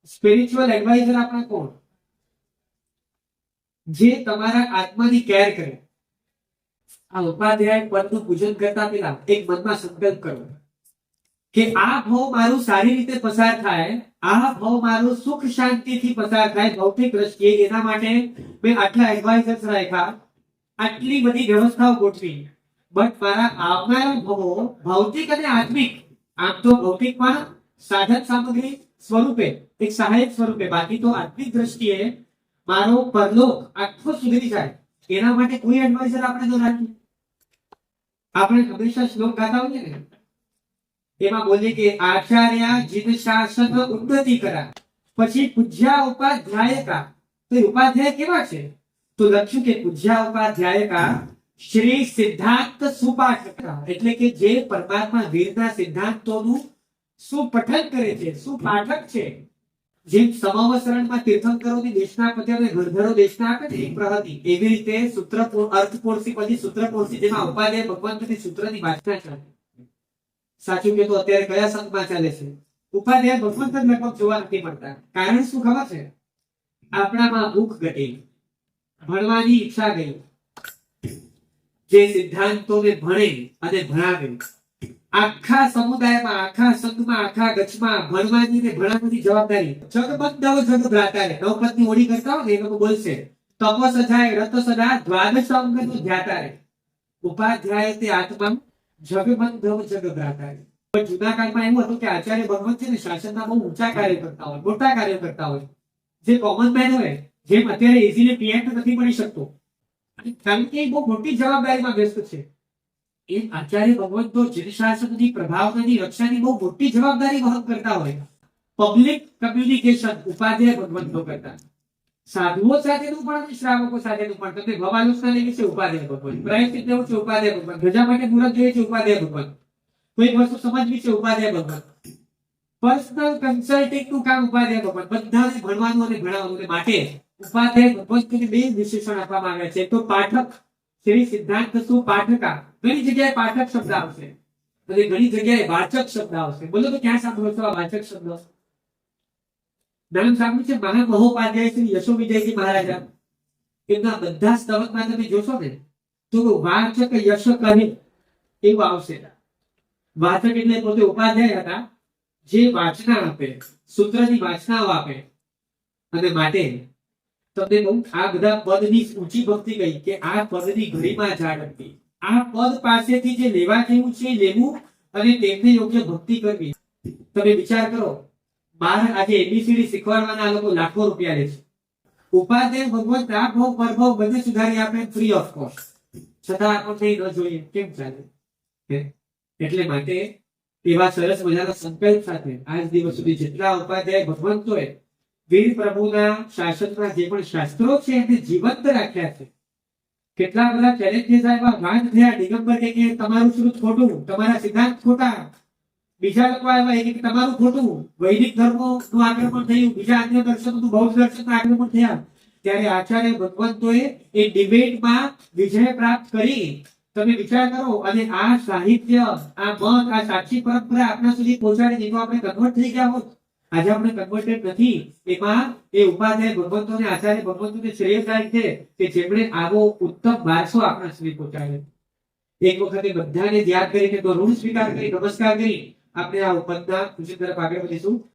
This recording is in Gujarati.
સ્પિરિચ્યુઅલ એડવાઇઝર આપણા કોણ? જે તમારા આત્માની કેર કરે. આ ઉપાધ્યાય પદનું પૂજન કરતા પહેલા એક મનમાં સંકલ્પ કરો કે આ ભાવ મારું સારી રીતે પસાર થાય, આ ભાવ મારું સુખ શાંતિથી પસાર થાય ભૌતિક દ્રષ્ટિએ, એના માટે મેં આટલા એડવાઇઝર્સ રાખ્યા, આટલી બધી વ્યવસ્થાઓ ગોઠવી. બટ મારા આવનારા ભાવો ભૌતિક અને આત્મિક, આમ તો ભૌતિકમાં સાધન સામગ્રી સ્વરૂપે, એક સહાયક સ્વરૂપે, બાકી તો આત્મિક દ્રષ્ટિએ મારો પરલોક આખો સુધરી જાય, એના માટે કોઈ એડવાઇઝર આપણે તો રાખીએ. આપણે હંમેશા શ્લોક ગાતા હોઈએ ને, એમાં બોલીએ કે આચાર્ય જીન શાસન ઉન્નતિ કરા, પછી પૂજ્યા ઉપાધ્યાયકા. તો ઉપાધ્યાય કેવા છે? તો લખ્યું કે પૂજ્યા ઉપાધ્યાયકા શ્રી સિદ્ધાંત સુપાઠકા, એટલે કે જે પરમાત્મા વીરના સિદ્ધાંતોનું સુપઠન કરે છે, સુપાઠક છે. જેમ સમાવસરણમાં તીર્થંકરોની દેશના પદ્યને ગણધરો દેશના આપે ને એક પ્રહતિ, એવી રીતે સૂત્ર અર્થપોષી પછી સૂત્રપોષી, જેમાં ઉપાધ્યાય ભગવંતની સૂત્રની વાંચના ચાલે. સાચું કે તો અત્યારે કયા સંઘમાં ચાલે છે? ઉપાધ્યાય ભગવંત જ લગભગ જોવા નથી મળતા. કારણ શું ખબર છે? આપણામાં ભૂખ ઘટી, ભણવાની ઈચ્છા ગઈ. જે સિદ્ધાંતોને ભણે અને ભણાવે, આખા સમુદાયમાં, આખા સંઘમાં, આખા ગચ્છમાં ભણવાની ને ભણાવવાની જવાબદારી જગબંધવ જગ ભ્રાતા રે. નવપદની ઓળી કરતા હોય ને એ લોકો બોલશે તપો સજાય રત સદા દ્વાદશ અંગનું ધ્યાતા રે. ઉપાધ્યાય તે આત્મા જગબંધવ જગ ભ્રાતા રે. પણ જૂના કાળમાં એવું હતું કે આચાર્ય ભગવંત છે ને શાસનના બહુ ઊંચા કાર્ય કરતા હોય, મોટા કાર્ય કરતા હોય. જે કોમન મેન હોય, જેમ અત્યારે ઇઝીલી પીએમ નથી બની શકતો, કારણ કે એ બહુ મોટી જવાબદારીમાં વ્યસ્ત છે. એ આચાર્ય ભગવંતો જીન શાસનની પ્રભાવનાની રક્ષાની બહુ મોટી જવાબદારી વહન કરતા હોય. પબ્લિક કમ્યુનિકેશન ઉપાધ્યાય ભગવંતો કરતા. સાધુઓ સાથેનું પણ, શ્રાવકો સાથેનું પણ. તમે ભવાલોચના લેવી છે ઉપાધ્યાય ભગવંત, પ્રાયશ્ચિત લેવું છે ઉપાધ્યાય ભગવંત, ગજા માટે મુહૂર્ત જોઈએ છે ઉપાધ્યાય ભગવંત, કોઈ વસ્તુ સમજવી છે ઉપાધ્યાય ભગવંત, પર્સનલ કન્સલ્ટિંગ નું કામ ઉપાધ્યાય ભગવંત. બધાને ભણવાનું અને ભણાવવાનું માટે ઉપાધ્યાય ભગવંતને બે વિશેષણ આપવામાં આવ્યા છે. તો પાઠક શ્રી સિદ્ધાંત સુપાઠકા, ઘણી જગ્યાએ પાઠક શબ્દ આવશે અને ઘણી જગ્યાએ વાચક શબ્દ આવશે. બોલો તો ક્યાં સાંભળો છો આ વાચક શબ્દ? નામ સાંભળ્યું છે મહામહોપાધ્યાય શ્રી યશો વિજયજી મહારાજા. એમના બધા સ્તવકમાં તમે જોશો ને તો વાચક યશ કહે એવું આવશે. વાચક એટલે પોતે ઉપાધ્યાય હતા, જે વાચના આપે, સૂત્રની વાચનાઓ આપે. અને માટે તમને કહું, આ બધા પદની ઊંચી ભક્તિ ગઈ કે આ પદની ઘડીમાં ઝાડ હતી. આ પદ પાસેથી જે લેવા જેવું છે લેવું અને તેમને યોગ્ય ભક્તિ કરવી. તમે વિચાર કરો, બાર આજે એબીસીડી શીખવાડવાના લોકો લાખો રૂપિયા લે છે. ઉપાધ્યાય ભગવંત આ ભાવ પરભાવ બધે સુધારી આપે ફ્રી ઓફ કોસ્ટ. છતાં આપણને ન જોઈએ કેમ ચાલે? એટલે માટે એવા સરસ મજાના સંકલ્પ સાથે આજ દિવસ સુધી જેટલા ઉપાધ્યાય ભગવંતોએ વીર પ્રભુના શાસનના જે પણ શાસ્ત્રો છે એને જીવંત રાખ્યા છે. કેટલા બધા ચેલેન્જીસ આવ્યા, વાંચ થયા. દિગંબર કે તમારું શ્રુત ખોટું, તમારા સિદ્ધાંત ખોટા. બીજા લોકો આવ્યા કે તમારું ખોટું, વૈદિક ધર્મો નું આક્રમણ થયું, બીજા અન્ય દર્શનોનું બૌદ્ધ દર્શન આક્રમણ થયા. ત્યારે આચાર્ય ભગવંતોએ એ ડિબેટમાં વિજય પ્રાપ્ત કરી. તમે વિચાર કરો, અને આ સાહિત્ય, આ મત, આ સાક્ષી પરંપરા આપણા સુધી પહોંચાડી, એનો આપણે કન્વર્ટ થઈ ગયા હોત. આજે આપણે કન્વર્ટેડ નથી. એમાં એ ઉપાધ્યાય ભગવંતોને, આચાર્ય ભગવંતોને શ્રેય જાય છે કે જેમણે આવો ઉત્તમ વારસો આપણા સુધી પહોંચાડ્યો. એક વખતે બધાને યાદ કરીને તો ઋણ સ્વીકાર કરી, નમસ્કાર કરી આપણે આ ઉપરના પૂજન તરફ આગળ વધીશું.